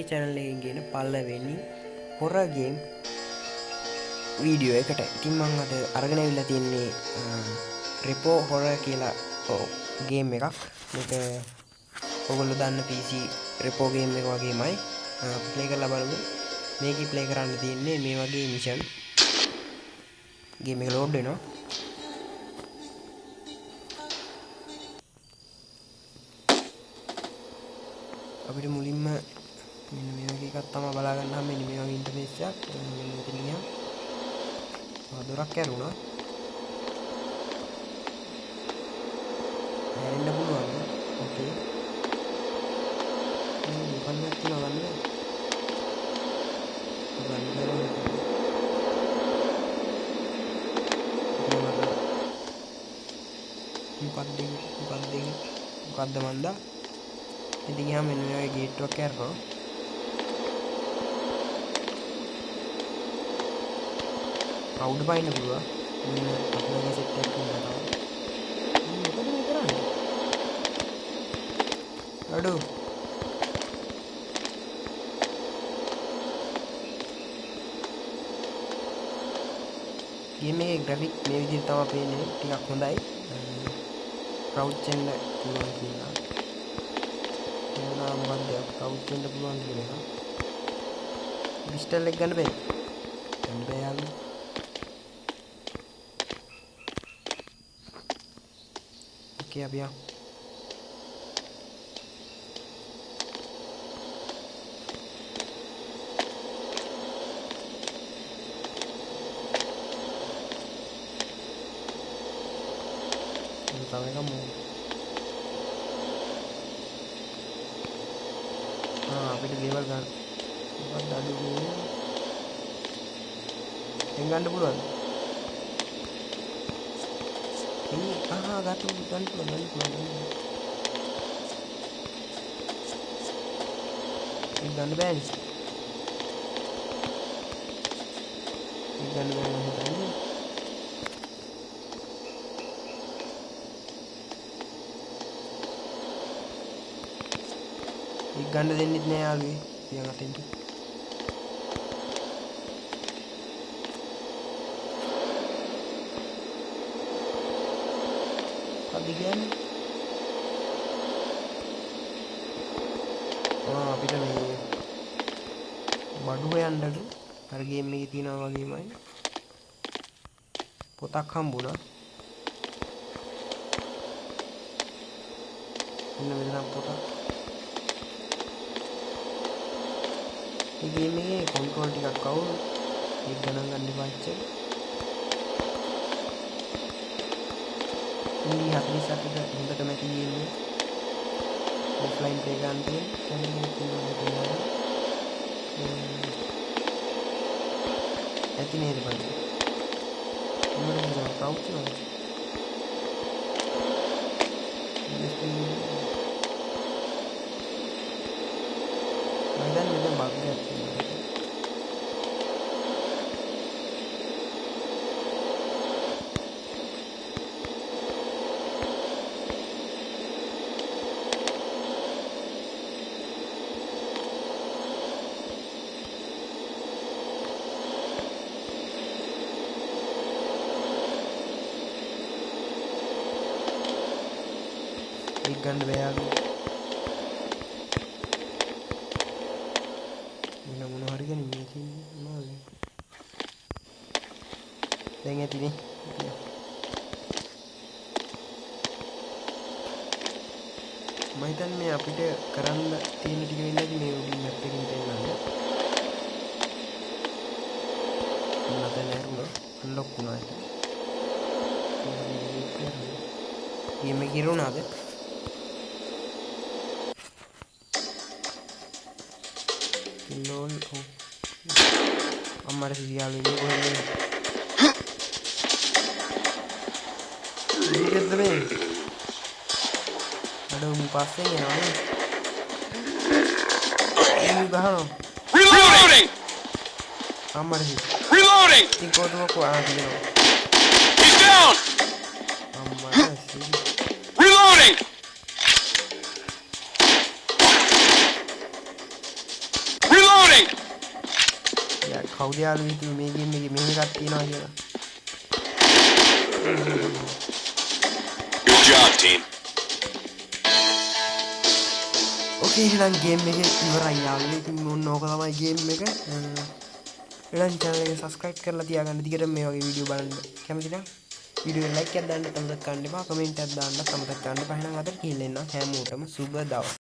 channel එකෙන් ගෙන පළවෙනි horror game වීඩියෝ එකට. ඉතින් මම අද අරගෙන අවිල්ලා තින්නේ Repo horror කියලා game එකක්. මේක ඔයගොල්ලෝ දන්න PC Repo game එක වගේමයි. play කරලා බලමු. මේකේ play කරන්න තියෙන්නේ මේ වගේ mission. game එක load වෙනවා. අපිට මුලින්ම මෙන්න මේ වගේ එකක් තමයි බලා ගන්න හම්බෙන්නේ. මේ වගේ ඉන්ටර්ෆේස් එකක්. මෙන්න මෙතන ගියා. දොරක් ඇරුණා. හැරෙන්න පුළුවන්. ඕකේ. මේ පන්නක් තියනවා ගන්න. මොකද්ද මන්දා? ඉතින් ගියාම මෙන්න මේ වගේ ගේට් එකක් කරනවා. අවුඩ් බයින්න පුළුවන්. මෙන්න අපේ සෙට් එකක් කරනවා. මොකද මේ කරන්නේ? අඩු. ගේම් එකේ ග්‍රැෆික් මේ විදිහට තමයි පේන්නේ. ටිකක් හොඳයි. ක්‍රවුච් වෙන්න පුළුවන් කියලා. මොකක්ද කවුට් වෙන්න පුළුවන් කියන එක. පිස්ටල් එක ගන්න බෑ. ගන්න බෑ යාළුවෝ. ඕකේ අපි යමු. තමයි කමු. අපිට ලෙවල් ගන්න. මොකක්ද අඩු වෙන්නේ? එන් ගන්න පුළුවන්. ගන්න පුළුවන්. එන් ගන්න බෑනේ. එන් ගන්න බෑ මම හිතන්නේ. ඒක ගන්න දෙන්නෙත් නෑ යාළුවේ. පියන් අතෙන්ට. අපි කියන්නේ අපිට මේ බඩු හොයන්නලු අර ගේම් එකේ තියෙනවා වගේමයි පොතක් හම්බුණා. මෙන්න මෙතන පොතක්. මේ ගේම් එකේ කන්ට්‍රෝල් ටිකක් අවුල්. ඒක ගණන් ගන්න එපා ඉච්චර. මේ 48ට හොඳටම ඇති ගේම් එක. ඔෆ්ලයින් ප්ලේ ගන්න තියෙනවා. ඇති නේද බලන්න. මොනවද කවුච් නේද? මෙතන බග් එකක් තියෙනවා. ඒක ගන්න බෑ. මොන හරි ගන්නේ මේ තියෙන්නේ මොනවද? දැන් ඇතිනේ. මම හිතන්නේ අපිට කරන්න තියෙන ටික වෙන්නේ මේ උඩින් මැප් එකකින් පෙන්නන්න. නැත්නම් නේරුණා අන්ලොක් වුණා ඒක. ගේම් එක ඉරුණාද? ලෝල් අම්මර සියාලුනේ කොහෙද? මේකද මේ? අඩෝ මු පස්සේ යනවා. මේ ගහනවා. Reloading. අම්මර Reloading. ඉතින් කොහොමද තියෙනවා? He's down. අම්මර Reloading. Reloading. යා කවුද යාළුවෝ හිතුවේ මේ ගේම් එකේ මෙහෙම එකක් තියෙනවා කියලා. Good job, team. ඕකේ එහෙනම් ගේම් එක ඉවරයි යාළුවෝ. ඉතින් මොන ඕක තමයි ගේම් එක. එහෙනම් channel එක subscribe කරලා තියාගන්න. දිගටම මේ වගේ වීඩියෝ බලන්න කැමති නම් වීඩියෝ එක like එකක් දාන්න අමතක කරන්න එපා. කමෙන්ට් එකක් දාන්න අමතක කරන්න එපා. එහෙනම් අද කියලා එන්න හැමෝටම සුබ දවස්.